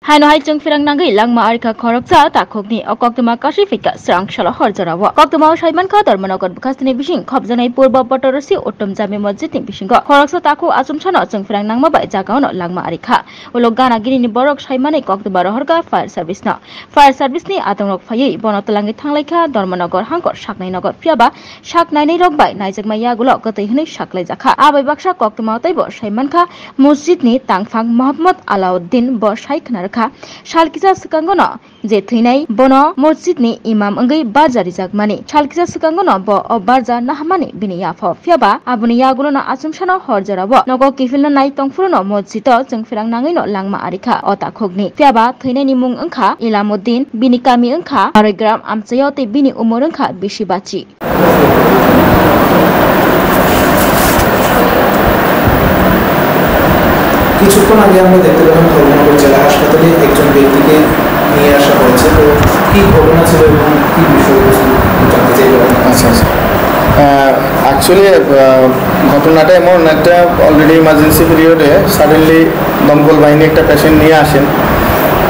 Hai chung firang nangai langma arika khoroksa takhokni okoktuma kasifika srang shala horjarawa koktuma saiman kha dharmanagar bukastini bising khobjanai purba patorasi ottom jami masjidni bisingo khoroksa takhu asumchano chung firang nangma bai jagaono langma arika ulok gana girini borok saimani koktuma rohorga fire service ni atongrok phayei bonotolangi thanglaikha dharmanagar hangkor saknai nagar phiaba saknainai rok bai naijakma yagulo gotoi hini saklai jakha abai baksa koktuma taibo saiman kha masjidni tangphang Muhammad Alauddin bo saikna Shalkisa Sukangono, Je Tinai, Bono, Mosjidni Imam Angai Barjari Jagmani, Shalkisa Sukangono, Bo of Barja Nahamani, Biniafo, Fiaba, Abuniagulona Assumption Horjarabo, Nogo Kifilna Naitong Funo, Mojito, Jungfirang Nangino, Langma Arika, Ota Kogni, Fiaba, Tinani Mung Unka, Ilamuddin, Binikami Unka, Arigram, Amsayote Bini Umurunka, Bishibachi. কিছুক্ষণ আগে আমরা দেখতে পেলাম ধর্মনগর জেলা হাসপাতালে একজন ব্যক্তিকে নিয়ে আসা হয়েছে। তো কি ঘটনা ছিল এবং কি বিষয়বস্তু জানতে চাইবো। আচ্ছা অ্যাকচুয়ালি ঘটনাটা এমন একটা অলরেডি ইমার্জেন্সি পিরিয়ডে সাডেনলি দমকল বাহিনী একটা পেশেন্ট নিয়ে আসেন।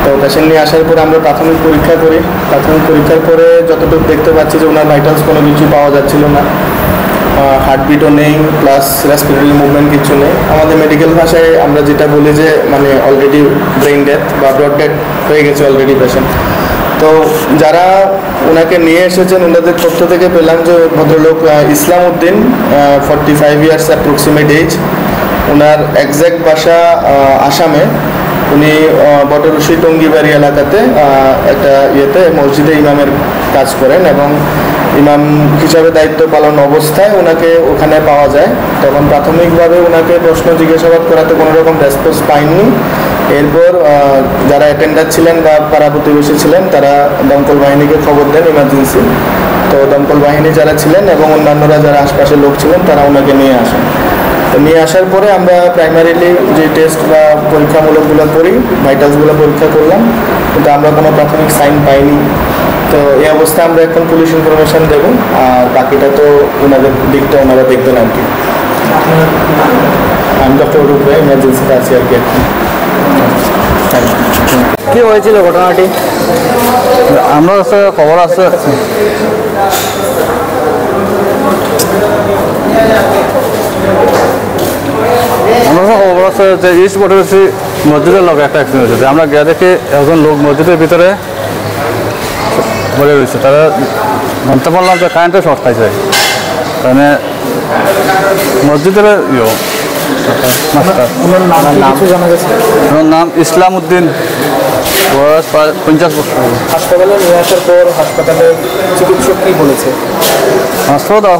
তো পেশেন্ট নিয়ে আসার পরে আমরা প্রাথমিক পরীক্ষা করি। প্রাথমিক পরীক্ষার পরে যতটুকু দেখতে পাচ্ছি যে ওনার ভাইটালস কোনো কিছু পাওয়া যাচ্ছিল না, হার্টবিটও নেই, প্লাস রেসপিরেটরি মুভমেন্ট কিছু নেই। আমাদের মেডিকেল ভাষায় আমরা যেটা বলি যে মানে অলরেডি ব্রেইন ডেথ বা ব্লড ডেথ হয়ে গেছে অলরেডি পেশেন্ট। তো যারা ওনাকে নিয়ে এসেছেন ওনাদের তথ্য থেকে পেলাম যে ভদ্রলোক ইসলামউদ্দিন, 45 ইয়ার্স অ্যাপ্রক্সিমেট এজ। ওনার এক্স্যাক্ট বাসা আসামে। উনি বটরশি টঙ্গিবাড়ি এলাকাতে একটা মসজিদে ইমামের কাজ করেন এবং ইমাম হিসাবে দায়িত্ব পালন অবস্থায় ওনাকে ওখানে পাওয়া যায়। তখন প্রাথমিকভাবে ওনাকে প্রশ্ন জিজ্ঞাসাবাদ করাতে কোনো রকম রেসপন্স পাইনি। এরপর যারা অ্যাটেন্ডার ছিলেন বা পাড়া প্রতিবেশী ছিলেন তারা দমকল বাহিনীকে খবর দেন ইমার্জেন্সি। তো দমকল বাহিনী যারা ছিলেন এবং অন্যান্যরা যারা আশপাশের লোক ছিলেন তারা ওনাকে নিয়ে আসেন। তো নিয়ে আসার পরে আমরা প্রাইমারিলি যে টেস্ট বা পরীক্ষামূলকগুলো করি, ভাইটালসগুলো পরীক্ষা করলাম, কিন্তু আমরা কোনো প্রাথমিক সাইন পাইনি। তো এই অবস্থায় আমরা এখন পুলিশ ইনফরমেশন দেব, আর বাকিটা তো ওনাদের দিকটা ওনারা দেখবেন আর কি। আমি ডক্টর অরূপ রায়, ইমার্জেন্সিতে আছি আর কি এখন। কি হয়েছিল ঘটনাটি? আমরা কাছে খবর আছে যে ইস্ট বটরশি মসজিদের লোক একটা অ্যাক্সিডেন্ট হয়েছে। আমরা গিয়ে দেখি একজন লোক মসজিদের ভিতরে পড়ে রয়েছে। তারা জানতে পারলাম যে কারেন্টের শর্ট খাইছে। মানে মসজিদের ওনার নাম ইসলামউদ্দিন, বয়স 50 বছর। হাসপাতালে নিয়ে আসার পর হাসপাতালে চিকিৎসক কি বলেছে? হাসপাতাল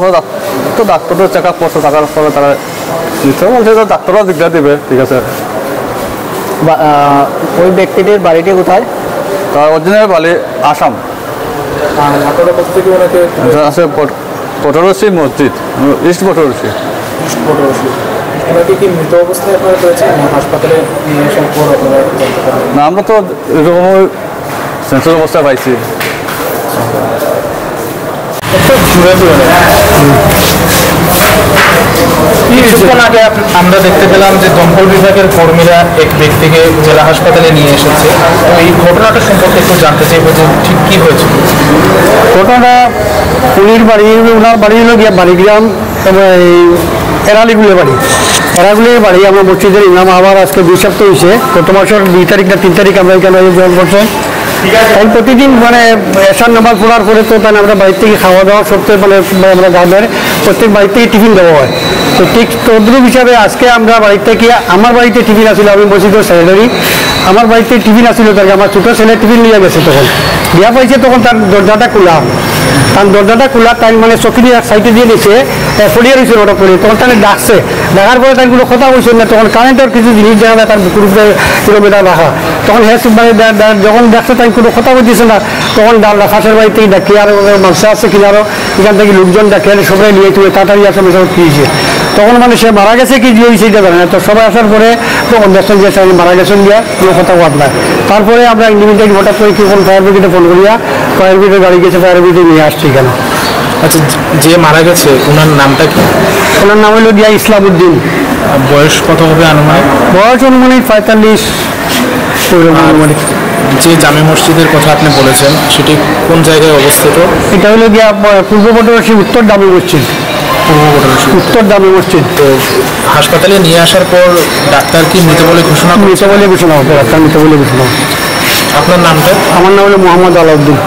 তো ডাক্তারদের চেক আপ করছে, থাকার পরে তারা বলছে ডাক্তাররা জিজ্ঞাসা দেবে। ঠিক আছে। ওই ব্যক্তিটির বাড়িটি কোথায়? তার অরিজিনাল বাড়ি আসাম। আপনারা কোথা থেকে ওনাকে? আছে বটরশি মসজিদ, ইস্ট বটরশি। ওনাকে কি মৃত অবস্থায় আপনারা পেয়েছেন হাসপাতালে নিয়ে আসার পর? না, আমরা তো এরকম সেন্সার অবস্থায় পাইছি। কিছুক্ষণ আগে আমরা দেখতে পেলাম যে দমকল বিভাগের কর্মীরা এক ব্যক্তিকে জেলা হাসপাতালে নিয়ে এসেছে। তো এই ঘটনাটা সম্পর্কে একটু জানতে চাইবো যে ঠিক কি হয়েছিল। ঘটনাটা উনির বাড়ি, ওনার বাড়ি হলো গিয়া বাড়িগ্রাম, এরালিগুলের বাড়ি। আমরা মসজিদের ইমাম আবার আজকে 2 সপ্তাহ হয়েছে। গত মাসের 2 তারিখ না 3 তারিখ আমরা এখানে জয়েন করছি। তাই প্রতিদিন মানে এশার নামাজ পড়ার পরে তো তাই আমরা বাড়ির থেকে খাওয়া দাওয়া সত্যি মানে আমরা গ্রামের প্রত্যেক বাড়ি থেকে টিফিন দেওয়া হয়। তো ঠিক তদ্রুপ হিসাবে আজকে আমরা বাড়ির থেকে, আমার বাড়িতে টিফিন আসছিল, আমি মসজিদের সেক্রেটারি, আমার বাড়িতে টিফিন আসছিল, তাকে আমার ছোটো ছেলে টিফিন নিয়ে গেছে। তখন বিয়া পাইছে, তখন তার দরজাটা খোলা, তাই মানে চকির সাইডে দিয়ে নিচ্ছে, পড়িয়ে রয়েছে ওটা পড়ে। তখন তাকে ডাকছে, ডাকার পরে তাই কোনো কথা বলছে না। তখন কারেন্টের কিছু জিনিস দেখা যায় তার গ্রুপে কিলোমিটার রাখা। তখন মানে যখন দেখছে তাই কোনো কথা বলতেছে না, তখন ফাঁসের বাড়ি থেকে ডাকি আর মানুষ আছে কিনা, আরও এখান থেকে লোকজন ডাকে সবাই নিয়ে তুলে তাড়াতাড়ি আসে সব খেয়েছে। তখন মানে সে মারা গেছে কি হয়েছে এটা জানে না। তো সবাই আসার পরে তখন দেখছেন যে মারা গেছেন গিয়া কোনো কথা বদলায়। তারপরে আমরা ইন্ডিভিজুয়াল হঠাৎ করে কি ফায়ার ব্রিগেডে ফোন করিয়া ফায়ার ব্রিগেডে গাড়ি গেছে, ফায়ার ব্রিগেডে নিয়ে আসছি কেন। আচ্ছা, যে মারা গেছে ওনার নামটা কি? ওনার নাম হলো ইসলামউদ্দিন। বয়স কত হবে আনুমানিক? বয়স অনুমানিক 45 যে জামে মসজিদের কথা আপনি বলেছেন সেটি কোন জায়গায় অবস্থিত? এটা হলো গিয়া পূর্ব বটরশী উত্তর জামে মসজিদ। উত্তর জামে মসজিদ। তো হাসপাতালে নিয়ে আসার পর ডাক্তার কি মৃত বলে ঘোষণা হবে? ডাক্তার মৃত বলে ঘোষণা হবে। আপনার নামটা? আমার নাম হলো মোহাম্মদ আলাউদ্দিন।